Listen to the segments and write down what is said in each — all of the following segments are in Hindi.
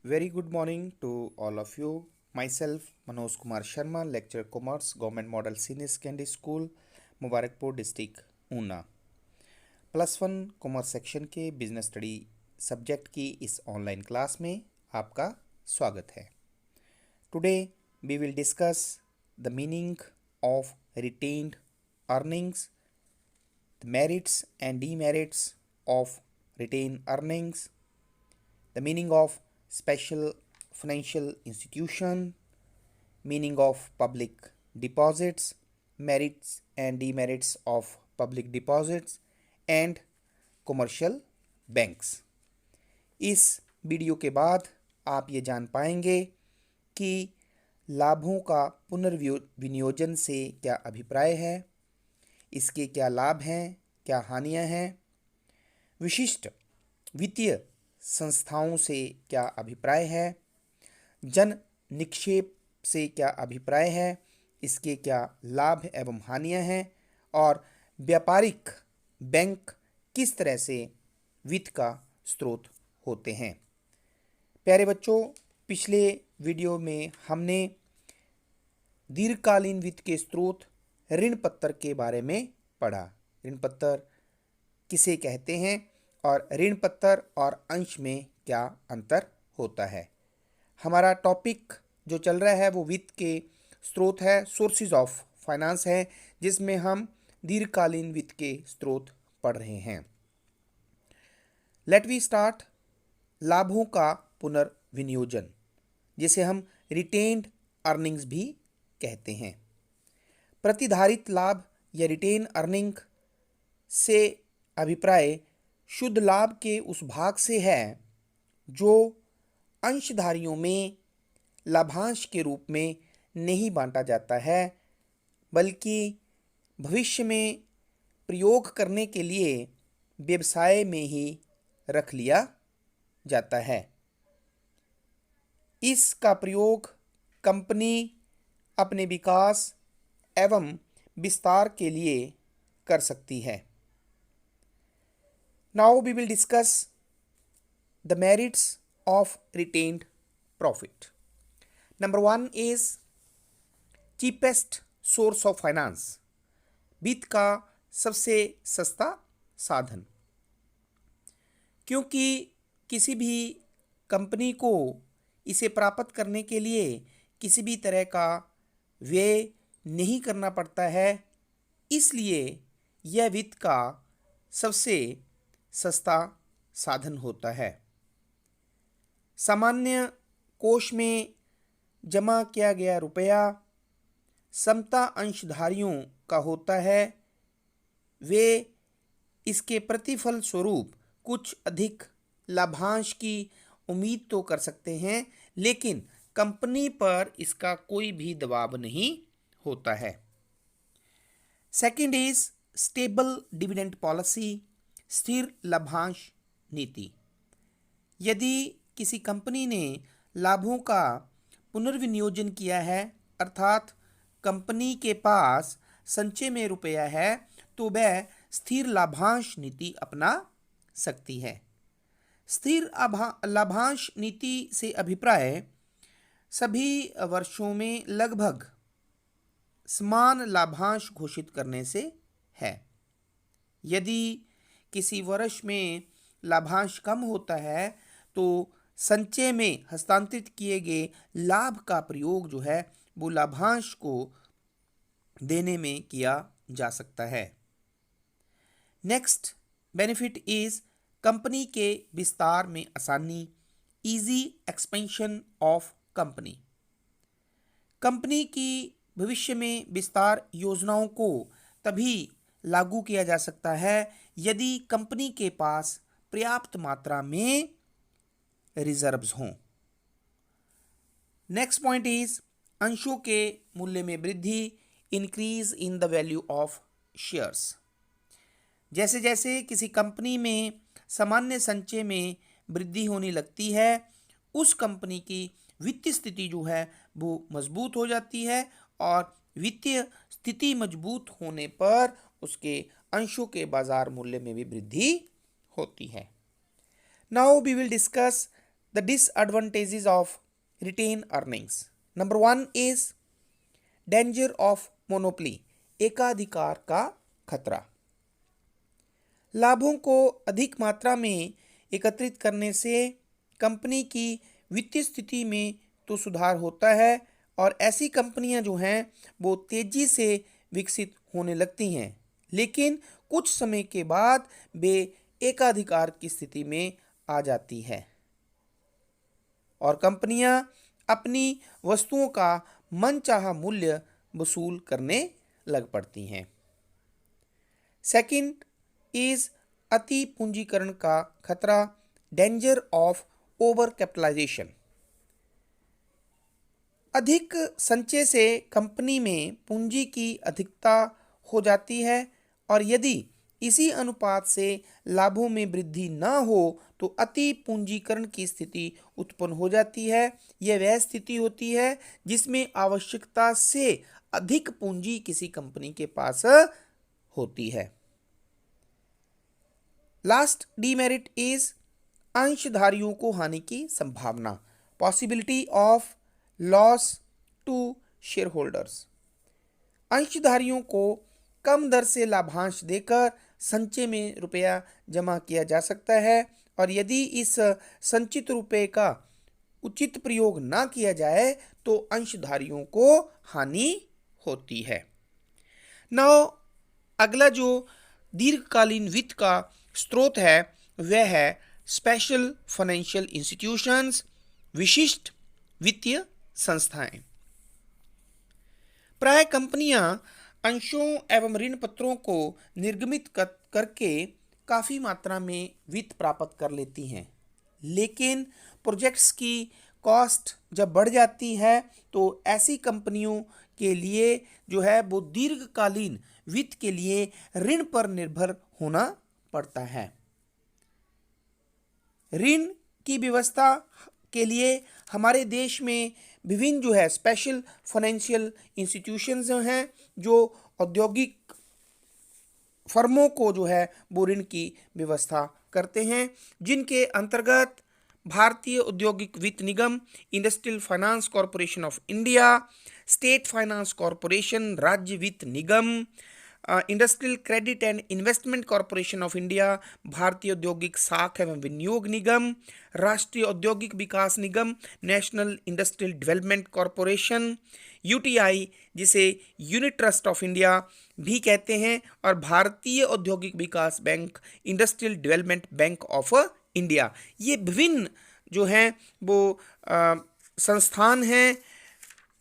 Very good morning to all of you. Myself, Manoj Kumar Sharma, lecturer Commerce, Government Model Senior Secondary School, Mubarakpur district Una. +1 commerce section के बिजनेस स्टडी सब्जेक्ट की इस ऑनलाइन क्लास में आपका स्वागत है। Today we will discuss the meaning of retained earnings, the merits and demerits of retain earnings, the meaning of special financial institution, meaning of public deposits, merits and demerits of public deposits and commercial banks। इस वीडियो के बाद आप ये जान पाएंगे कि लाभों का पुनर्विनियोजन से क्या अभिप्राय है, इसके क्या लाभ हैं, क्या हानियां हैं, विशिष्ट वित्तीय संस्थाओं से क्या अभिप्राय है, जन निक्षेप से क्या अभिप्राय है, इसके क्या लाभ एवं हानियां हैं और व्यापारिक बैंक किस तरह से वित्त का स्रोत होते हैं। प्यारे बच्चों, पिछले वीडियो में हमने दीर्घकालीन वित्त के स्रोत ऋण पत्र के बारे में पढ़ा। ऋण पत्र किसे कहते हैं और ऋण पत्र और अंश में क्या अंतर होता है। हमारा टॉपिक जो चल रहा है वो वित्त के स्रोत है, सोर्सेज ऑफ फाइनेंस है, जिसमें हम दीर्घकालीन वित्त के स्रोत पढ़ रहे हैं। Let we start. लाभों का पुनर्विनियोजन, जिसे हम रिटेन्ड अर्निंग्स भी कहते हैं। प्रतिधारित लाभ या रिटेन अर्निंग से अभिप्राय शुद्ध लाभ के उस भाग से है जो अंशधारियों में लाभांश के रूप में नहीं बांटा जाता है, बल्कि भविष्य में प्रयोग करने के लिए व्यवसाय में ही रख लिया जाता है। इसका प्रयोग कंपनी अपने विकास एवं विस्तार के लिए कर सकती है। Now we will discuss the merits of retained profit. Number 1 is cheapest source of finance, वित्त का सबसे सस्ता साधन। क्योंकि किसी भी कंपनी को इसे प्राप्त करने के लिए किसी भी तरह का व्यय नहीं करना पड़ता है, इसलिए यह वित्त का सबसे सस्ता साधन होता है। सामान्य कोष में जमा किया गया रुपया समता अंशधारियों का होता है। वे इसके प्रतिफल स्वरूप कुछ अधिक लाभांश की उम्मीद तो कर सकते हैं, लेकिन कंपनी पर इसका कोई भी दबाव नहीं होता है। Second is stable dividend policy, स्थिर लाभांश नीति। यदि किसी कंपनी ने लाभों का पुनर्विनियोजन किया है, अर्थात कंपनी के पास संचय में रुपया है, तो वह स्थिर लाभांश नीति अपना सकती है। स्थिर लाभांश नीति से अभिप्राय सभी वर्षों में लगभग समान लाभांश घोषित करने से है। यदि किसी वर्ष में लाभांश कम होता है तो संचय में हस्तांतरित किए गए लाभ का प्रयोग जो है वो लाभांश को देने में किया जा सकता है। नेक्स्ट बेनिफिट इज कंपनी के विस्तार में आसानी, easy expansion of company. Company की भविष्य में विस्तार योजनाओं को तभी लागू किया जा सकता है यदि कंपनी के पास पर्याप्त मात्रा में रिजर्व्स हों। नेक्स्ट पॉइंट इज अंशों के मूल्य में वृद्धि, increase in the value of shares. जैसे जैसे किसी कंपनी में सामान्य संचय में वृद्धि होने लगती है, उस कंपनी की वित्तीय स्थिति जो है वो मजबूत हो जाती है और वित्तीय स्थिति मजबूत होने पर उसके अंशों के बाजार मूल्य में भी वृद्धि होती है। Now we will discuss the disadvantages of retained earnings. Number one is danger of monopoly, एकाधिकार का खतरा। लाभों को अधिक मात्रा में एकत्रित करने से कंपनी की वित्तीय स्थिति में तो सुधार होता है और ऐसी कंपनियां जो हैं वो तेजी से विकसित होने लगती हैं, लेकिन कुछ समय के बाद वे एकाधिकार की स्थिति में आ जाती है और कंपनियां अपनी वस्तुओं का मनचाहा मूल्य वसूल करने लग पड़ती हैं। सेकंड इज अति पूंजीकरण का खतरा, डेंजर ऑफ ओवर कैपिटलाइजेशन। अधिक संचय से कंपनी में पूंजी की अधिकता हो जाती है और यदि इसी अनुपात से लाभों में वृद्धि न हो तो अति पूंजीकरण की स्थिति उत्पन्न हो जाती है। यह वह स्थिति होती है जिसमें आवश्यकता से अधिक पूंजी किसी कंपनी के पास होती है। लास्ट डीमेरिट इज अंशधारियों को हानि की संभावना, possibility of loss to shareholders. अंशधारियों को कम दर से लाभांश देकर संचय में रुपया जमा किया जा सकता है और यदि इस संचित रुपये का उचित प्रयोग ना किया जाए तो अंशधारियों को हानि होती है। नाउ अगला जो दीर्घकालीन वित्त का स्रोत है वह है स्पेशल फाइनेंशियल इंस्टीट्यूशंस, विशिष्ट वित्तीय संस्थाएं। प्राय कंपनियां अंशों एवं ऋण पत्रों को निर्गमित करके काफ़ी मात्रा में वित्त प्राप्त कर लेती हैं, लेकिन प्रोजेक्ट्स की कॉस्ट जब बढ़ जाती है तो ऐसी कंपनियों के लिए जो है वो दीर्घकालीन वित्त के लिए ऋण पर निर्भर होना पड़ता है। ऋण की व्यवस्था के लिए हमारे देश में विभिन्न जो है स्पेशल फाइनेंशियल इंस्टीट्यूशंस हैं जो औद्योगिक फर्मों को जो है वो ऋण की व्यवस्था करते हैं, जिनके अंतर्गत भारतीय औद्योगिक वित्त निगम, industrial finance corporation of India, state finance corporation, राज्य वित्त निगम, industrial credit and investment corporation of India, भारतीय औद्योगिक साख एवं विनियोग निगम, राष्ट्रीय औद्योगिक विकास निगम, national industrial development corporation, UTI जिसे यूनिट ट्रस्ट ऑफ इंडिया भी कहते हैं, और भारतीय औद्योगिक विकास bank, industrial development bank of India. ये विभिन्न जो हैं वो संस्थान हैं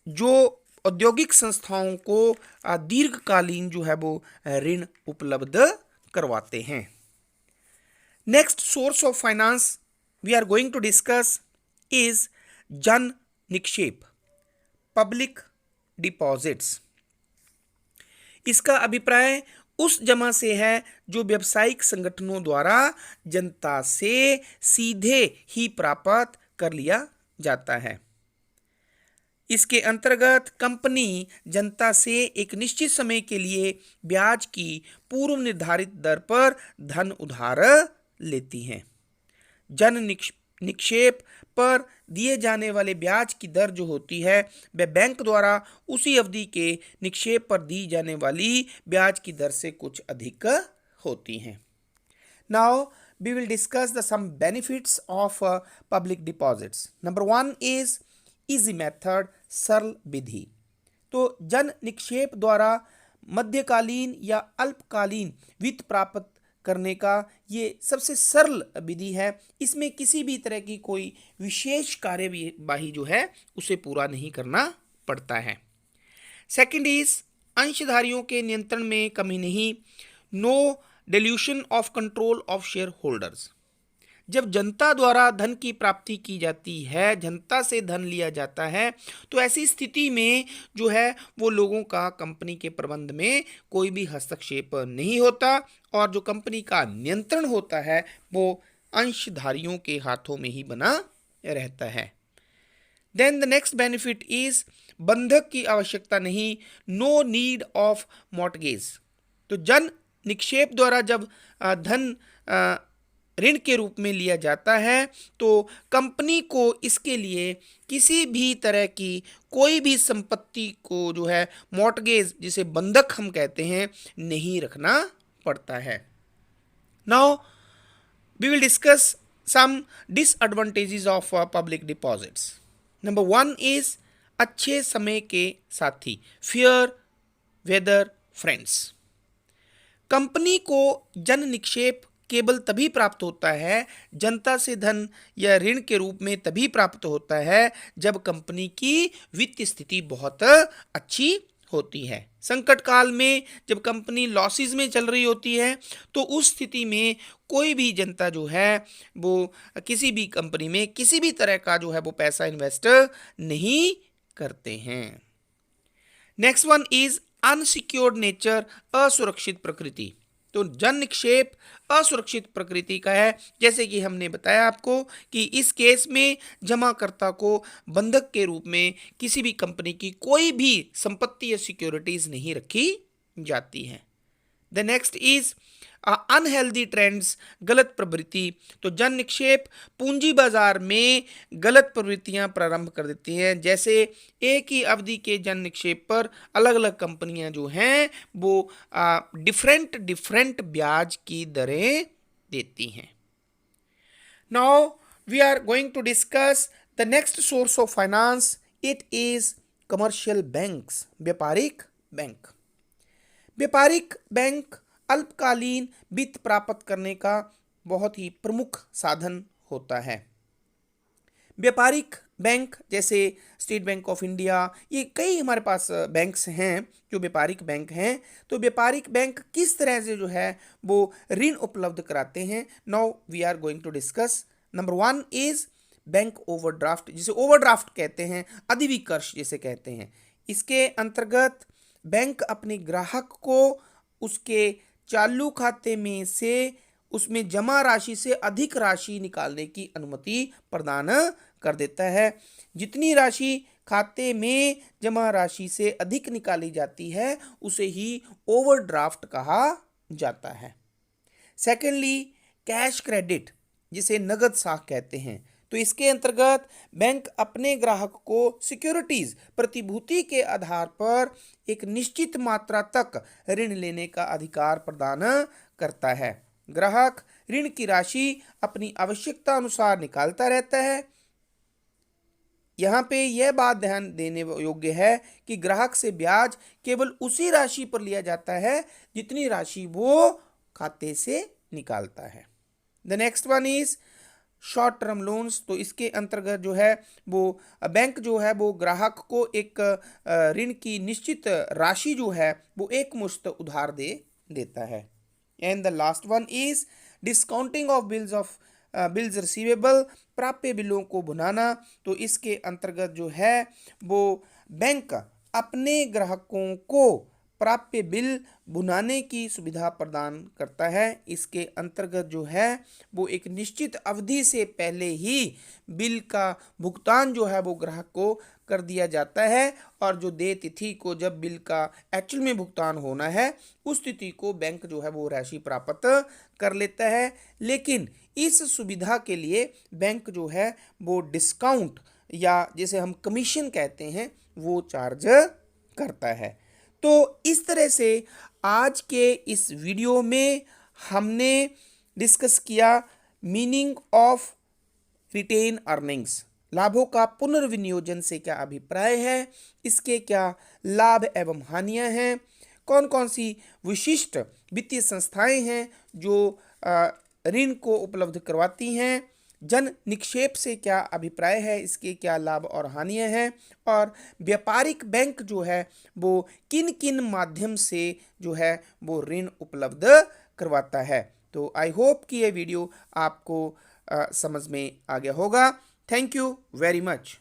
जो औद्योगिक संस्थाओं को दीर्घकालीन जो है वो ऋण उपलब्ध करवाते हैं। Next source of finance we are going to discuss is जन निक्षेप, पब्लिक डिपॉजिट्स। इसका अभिप्राय उस जमा से है जो व्यावसायिक संगठनों द्वारा जनता से सीधे ही प्राप्त कर लिया जाता है। इसके अंतर्गत कंपनी जनता से एक निश्चित समय के लिए ब्याज की पूर्व निर्धारित दर पर धन उधार लेती हैं। जन निक्षेप पर दिए जाने वाले ब्याज की दर जो होती है वह बैंक द्वारा उसी अवधि के निक्षेप पर दी जाने वाली ब्याज की दर से कुछ अधिक होती हैं। Now we will discuss the some benefits of public deposits. Number 1 is easy method, सरल विधि। तो जन निक्षेप द्वारा मध्यकालीन या अल्पकालीन वित्त प्राप्त करने का ये सबसे सरल विधि है। इसमें किसी भी तरह की कोई विशेष कार्यवाही जो है उसे पूरा नहीं करना पड़ता है। सेकंड इज अंशधारियों के नियंत्रण में कमी नहीं, no dilution of control of shareholders. जब जनता द्वारा धन की प्राप्ति की जाती है, जनता से धन लिया जाता है, तो ऐसी स्थिति में जो है वो लोगों का कंपनी के प्रबंध में कोई भी हस्तक्षेप नहीं होता और जो कंपनी का नियंत्रण होता है वो अंशधारियों के हाथों में ही बना रहता है। Then the next benefit is बंधक की आवश्यकता नहीं, नो नीड ऑफ मॉर्टगेज। तो जन निक्षेप द्वारा जब धन ऋण के रूप में लिया जाता है तो कंपनी को इसके लिए किसी भी तरह की कोई भी संपत्ति को जो है मॉर्टगेज, जिसे बंधक हम कहते हैं, नहीं रखना पड़ता है। Now we will discuss some disadvantages of public deposits. Number 1 is अच्छे समय के साथी, fear weather friends. कंपनी को जन निक्षेप केवल तभी प्राप्त होता है, जनता से धन या ऋण के रूप में तभी प्राप्त होता है जब कंपनी की वित्तीय स्थिति बहुत अच्छी होती है। संकट काल में जब कंपनी लॉसेस में चल रही होती है तो उस स्थिति में कोई भी जनता जो है वो किसी भी कंपनी में किसी भी तरह का जो है वो पैसा इन्वेस्ट नहीं करते हैं। Next one is unsecured nature, असुरक्षित प्रकृति। तो जन निक्षेप असुरक्षित प्रकृति का है, जैसे कि हमने बताया आपको कि इस केस में जमाकर्ता को बंधक के रूप में किसी भी कंपनी की कोई भी संपत्ति या सिक्योरिटीज नहीं रखी जाती है। The next is unhealthy trends, गलत प्रवृत्ति। तो जन निक्षेप पूंजी बाजार में गलत प्रवृत्तियां प्रारंभ कर देती हैं, जैसे एक ही अवधि के जन निक्षेप पर अलग अलग कंपनियां जो हैं वो डिफरेंट ब्याज की दरें देती हैं। Now we are going to discuss the next source of finance, it is commercial banks, व्यापारिक बैंक। व्यापारिक बैंक अल्पकालीन वित्त प्राप्त करने का बहुत ही प्रमुख साधन होता है। व्यापारिक बैंक जैसे स्टेट बैंक ऑफ इंडिया, ये कई हमारे पास बैंक्स हैं जो व्यापारिक बैंक हैं। तो व्यापारिक बैंक किस तरह से जो है वो ऋण उपलब्ध कराते हैं, now we are going to discuss. Number 1 is bank overdraft, जिसे ओवरड्राफ्ट कहते हैं, अधिविकर्ष जिसे कहते हैं। इसके अंतर्गत बैंक अपने ग्राहक को उसके चालू खाते में से उसमें जमा राशि से अधिक राशि निकालने की अनुमति प्रदान कर देता है। जितनी राशि खाते में जमा राशि से अधिक निकाली जाती है उसे ही ओवरड्राफ्ट कहा जाता है। सेकेंडली, कैश क्रेडिट, जिसे नगद साख कहते हैं। तो इसके अंतर्गत बैंक अपने ग्राहक को सिक्योरिटीज, प्रतिभूति के आधार पर एक निश्चित मात्रा तक ऋण लेने का अधिकार प्रदान करता है। ग्राहक ऋण की राशि अपनी आवश्यकता अनुसार निकालता रहता है। यहाँ पे यह बात ध्यान देने योग्य है कि ग्राहक से ब्याज केवल उसी राशि पर लिया जाता है जितनी राशि वो खाते से निकालता है। The next one is short term loans. तो इसके अंतर्गत जो है वो बैंक जो है वो ग्राहक को एक ऋण की निश्चित राशि जो है वो एक मुश्त उधार देता है। And the last one is discounting of bills receivable, प्राप्य बिलों को भुनाना। तो इसके अंतर्गत जो है वो बैंक अपने ग्राहकों को प्राप्य बिल भुनाने की सुविधा प्रदान करता है। इसके अंतर्गत जो है वो एक निश्चित अवधि से पहले ही बिल का भुगतान जो है वो ग्राहक को कर दिया जाता है, और जो देय तिथि को जब बिल का एक्चुअल में भुगतान होना है उस तिथि को बैंक जो है वो राशि प्राप्त कर लेता है। लेकिन इस सुविधा के लिए बैंक जो है वो डिस्काउंट या जिसे हम कमीशन कहते हैं वो चार्ज करता है। तो इस तरह से आज के इस वीडियो में हमने डिस्कस किया मीनिंग ऑफ रिटेन अर्निंग्स, लाभों का पुनर्विनियोजन से क्या अभिप्राय है, इसके क्या लाभ एवं हानियां हैं, कौन कौन सी विशिष्ट वित्तीय संस्थाएं हैं जो ऋण को उपलब्ध करवाती हैं, जन निक्षेप से क्या अभिप्राय है, इसके क्या लाभ और हानियां हैं, और व्यापारिक बैंक जो है वो किन किन माध्यम से जो है वो ऋण उपलब्ध करवाता है। तो आई होप कि ये वीडियो आपको समझ में आ गया होगा। Thank you very much.